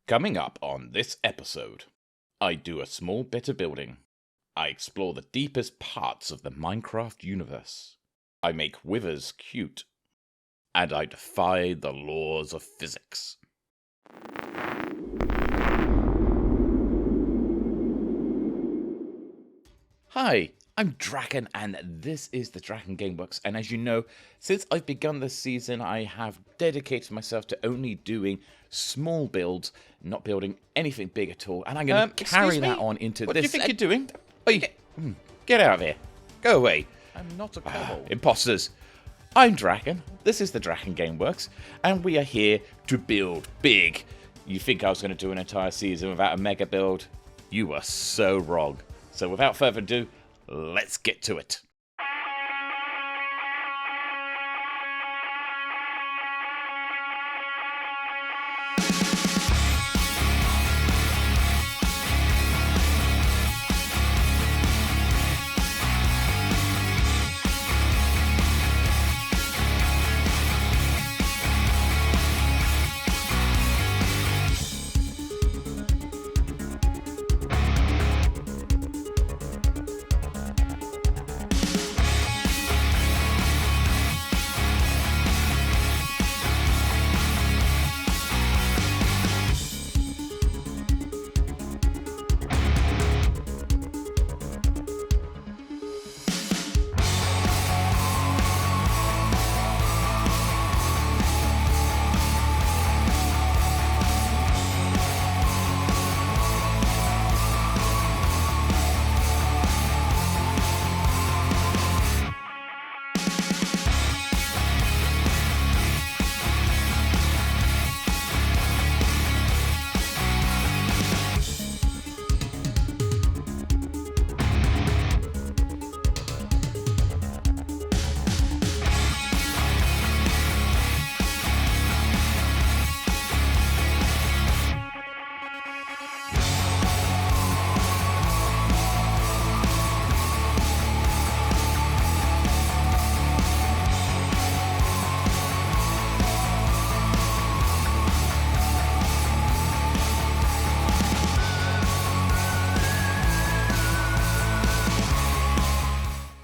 Coming up on this episode, I do a small bit of building. I explore the deepest parts of the Minecraft universe. I make withers cute. And I defy the laws of physics. Hi, I'm Draken, and this is the DrakenGameWerks. And as you know, since I've begun this season, I have dedicated myself to only doing small builds, not building anything big at all. And I'm going to carry that on into this. What do you think you're doing? Get out of here. Go away. I'm not a kobold. Imposters. I'm Draken, this is the DrakenGameWerks, and we are here to build big. You think I was going to do an entire season without a mega build? You are so wrong. So without further ado, let's get to it.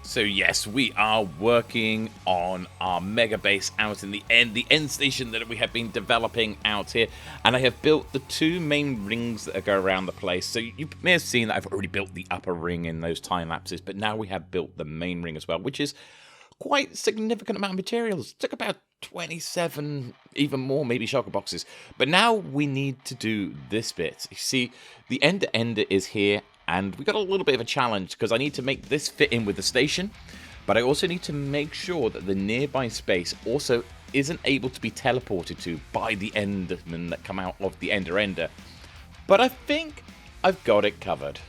So yes, we are working on our mega base out in the end station that we have been developing out here. And I have built the two main rings that go around the place. So you may have seen that I've already built the upper ring in those time lapses, but now we have built the main ring as well, which is quite a significant amount of materials. It took about 27, even more, maybe shulker boxes. But now we need to do this bit. You see, the ender is here. And we got a little bit of a challenge because I need to make this fit in with the station, but I also need to make sure that the nearby space also isn't able to be teleported to by the endermen that come out of the ender. But I think I've got it covered.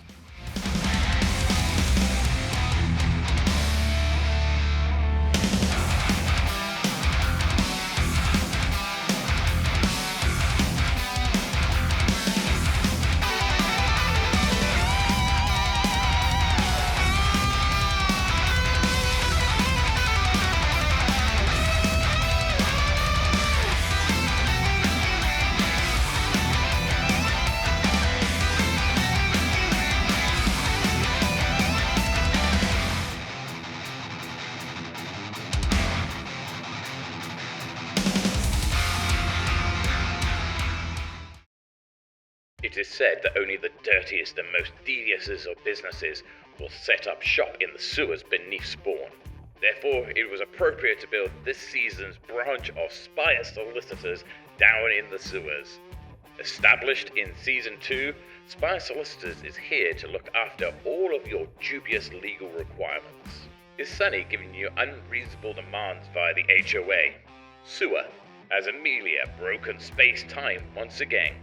It is said that only the dirtiest and most devious of businesses will set up shop in the sewers beneath spawn. Therefore, it was appropriate to build this season's branch of Spire Solicitors down in the sewers. Established in Season 2, Spire Solicitors is here to look after all of your dubious legal requirements. Is Sunny giving you unreasonable demands via the HOA? Sewer. Has Amelia broken space-time once again?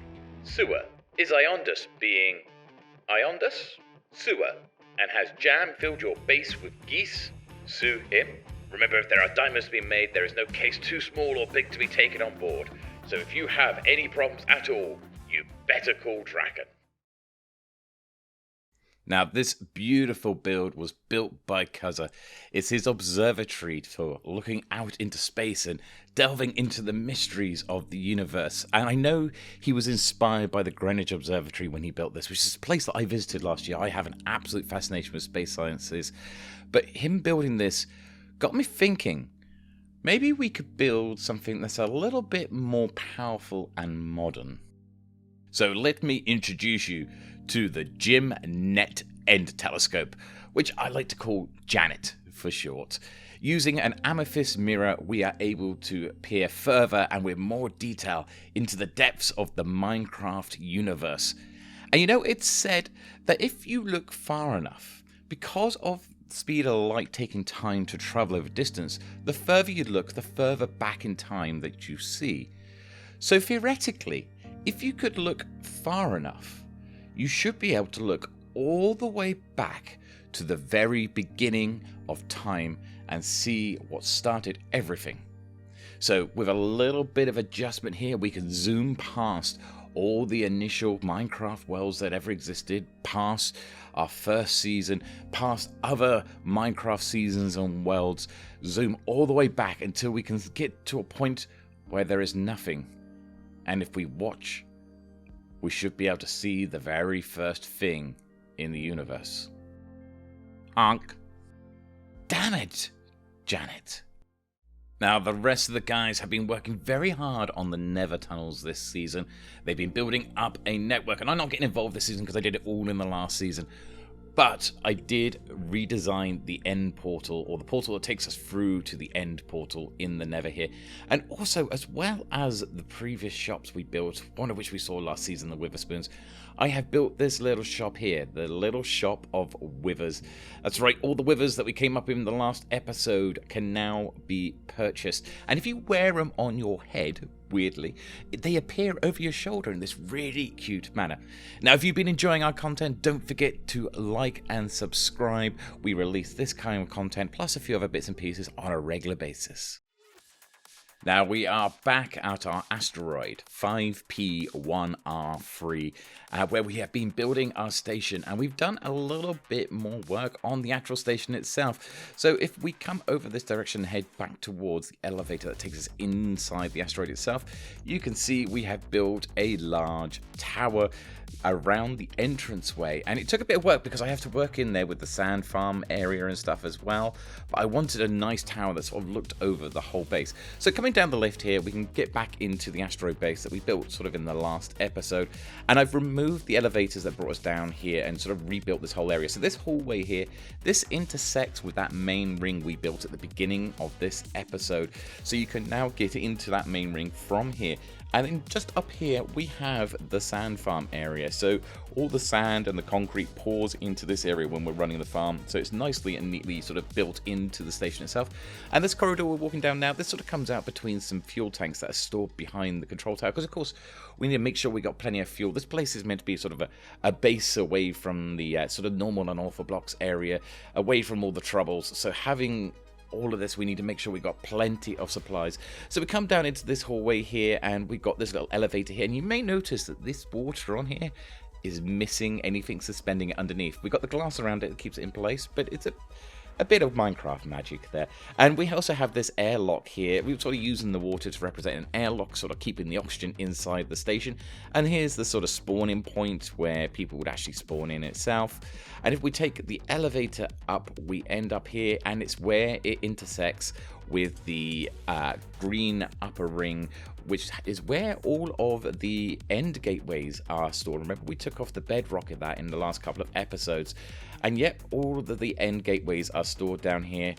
Sewer. Is Iondus being Iondus? Sewer. And has Jam filled your base with geese? Sue him. Remember, if there are diamonds to be made, there is no case too small or big to be taken on board. So if you have any problems at all, you better call Draken. Now, this beautiful build was built by Cuzzer. It's his observatory for looking out into space and delving into the mysteries of the universe. And I know he was inspired by the Greenwich Observatory when he built this, which is a place that I visited last year. I have an absolute fascination with space sciences. But him building this got me thinking, maybe we could build something that's a little bit more powerful and modern. So let me introduce you to the Jim Net End Telescope, which I like to call Janet for short. Using an amethyst mirror, we are able to peer further and with more detail into the depths of the Minecraft universe. And you know, it's said that if you look far enough, because of the speed of light taking time to travel over distance, the further you look, the further back in time that you see. So theoretically, if you could look far enough, you should be able to look all the way back to the very beginning of time and see what started everything. So with a little bit of adjustment here, we can zoom past all the initial Minecraft worlds that ever existed, past our first season, past other Minecraft seasons and worlds, zoom all the way back until we can get to a point where there is nothing. And if we watch, we should be able to see the very first thing in the universe. Honk. Damn it, Janet. Now, the rest of the guys have been working very hard on the Nether Tunnels this season. They've been building up a network, and I'm not getting involved this season because I did it all in the last season. But I did redesign the end portal, or the portal that takes us through to the end portal in the Nether here. And also, as well as the previous shops we built, one of which we saw last season, the Witherspoons, I have built this little shop here, the little shop of withers. That's right, all the withers that we came up with in the last episode can now be purchased. And if you wear them on your head, weirdly, they appear over your shoulder in this really cute manner. Now, if you've been enjoying our content, don't forget to like and subscribe. We release this kind of content, plus a few other bits and pieces on a regular basis. Now we are back at our asteroid 5P1R3, where we have been building our station, and we've done a little bit more work on the actual station itself. So if we come over this direction and head back towards the elevator that takes us inside the asteroid itself, you can see we have built a large tower around the entranceway, and it took a bit of work because I have to work in there with the sand farm area and stuff as well, but I wanted a nice tower that sort of looked over the whole base. So coming down the lift here, we can get back into the asteroid base that we built sort of in the last episode, and I've removed the elevators that brought us down here and sort of rebuilt this whole area. So this hallway here, this intersects with that main ring we built at the beginning of this episode, so you can now get into that main ring from here. And then just up here, we have the sand farm area. So all the sand and the concrete pours into this area when we're running the farm. So it's nicely and neatly sort of built into the station itself. And this corridor we're walking down now, this sort of comes out between some fuel tanks that are stored behind the control tower. Because, of course, we need to make sure we got plenty of fuel. This place is meant to be sort of a base away from the sort of normal Unorthoblocks area, away from all the troubles. So having all of this, we need to make sure we got plenty of supplies. So we come down into this hallway here, and we've got this little elevator here, and you may notice that this water on here is missing anything suspending it underneath. We've got the glass around it that keeps it in place, but it's a bit of Minecraft magic there. And we also have this airlock here. We're sort of using the water to represent an airlock, sort of keeping the oxygen inside the station. And here's the sort of spawning point where people would actually spawn in itself. And if we take the elevator up, we end up here, and it's where it intersects with the green upper ring, which is where all of the end gateways are stored. Remember, we took off the bedrock of that in the last couple of episodes, and yet all of the end gateways are stored down here,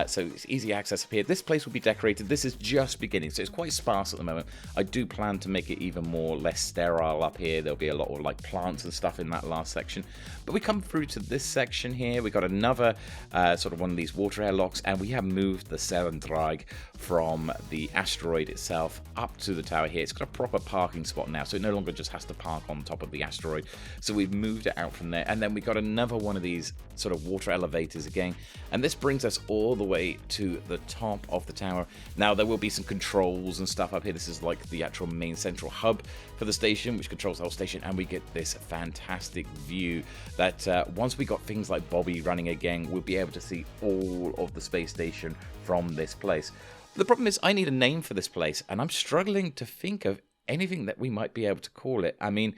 so it's easy access up here. This place will be decorated. This is just beginning, so it's quite sparse at the moment. I do plan to make it even more less sterile up here. There'll be a lot of like plants and stuff in that last section, but we come through to this section here. We got another sort of one of these water airlocks, and we have moved the sail and drag from the asteroid itself up to the tower here. It's got a proper parking spot now, so it no longer just has to park on top of the asteroid. So we've moved it out from there, and then we got another one of of these sort of water elevators again, and this brings us all the way to the top of the tower. Now there will be some controls and stuff up here. This is like the actual main central hub for the station, which controls the whole station, and we get this fantastic view that once we got things like Bobby running again, we'll be able to see all of the space station from this place. The problem is I need a name for this place, and I'm struggling to think of anything that we might be able to call it. I mean,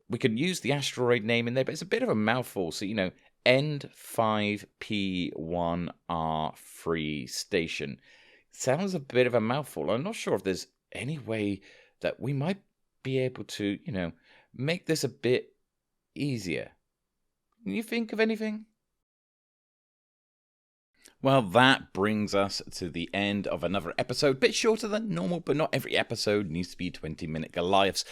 we could use the asteroid name in there, but it's a bit of a mouthful. So, End 5P1R3 station. Sounds a bit of a mouthful. I'm not sure if there's any way that we might be able to, make this a bit easier. Can you think of anything? Well, that brings us to the end of another episode. Bit shorter than normal, but not every episode needs to be 20-minute Goliaths.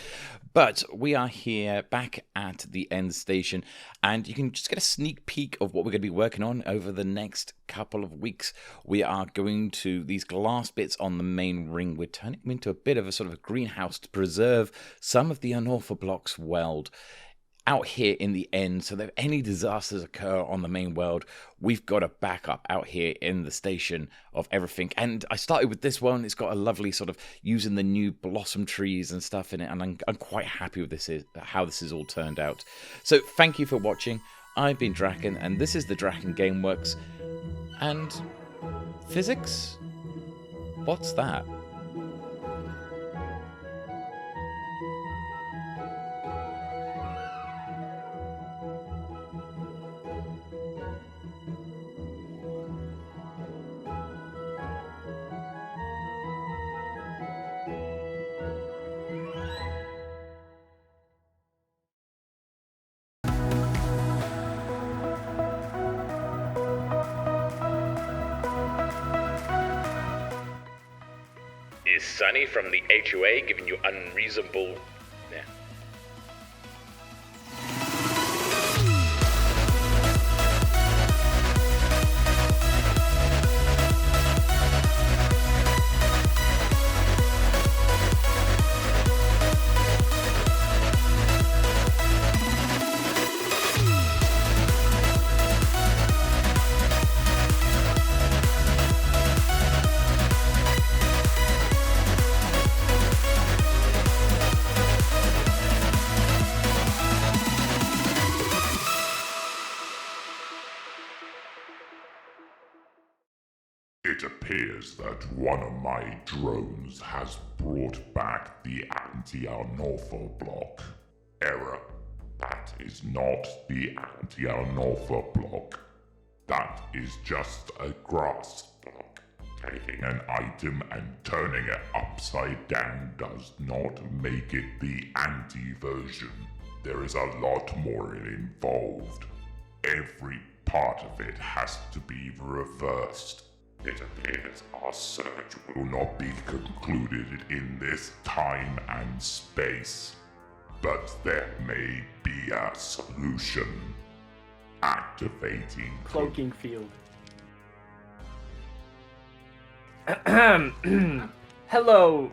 But we are here back at the end station, and you can just get a sneak peek of what we're going to be working on over the next couple of weeks. We are going to these glass bits on the main ring. We're turning them into a bit of a sort of a greenhouse to preserve some of the Unorthoblocks world out here in the end, so that if any disasters occur on the main world, we've got a backup out here in the station of everything. And I started with this one. It's got a lovely sort of using the new blossom trees and stuff in it, and I'm quite happy with how this has all turned out. So thank you for watching. I've been Draken, and this is the DrakenGameWerks. And physics? What's that? Is Sunny from the HOA giving you unreasonable... Yeah. It appears that one of my drones has brought back the Anti-Unorthoblock. Error. That is not the Anti-Unorthoblock. That is just a grass block. Taking an item and turning it upside down does not make it the anti-version. There is a lot more involved. Every part of it has to be reversed. It appears our search will not be concluded in this time and space, but there may be a solution. Activating cloaking field. Hello,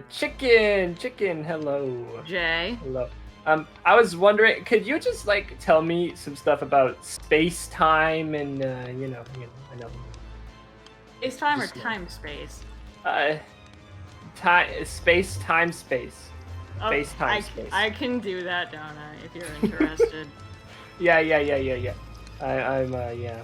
chicken, hello. Jay? Hello. I was wondering, could you just tell me some stuff about space time and I know. Space time or time space? Space time space. Oh, Space time space. I can do that, don't I? If you're interested. Yeah. I'm yeah.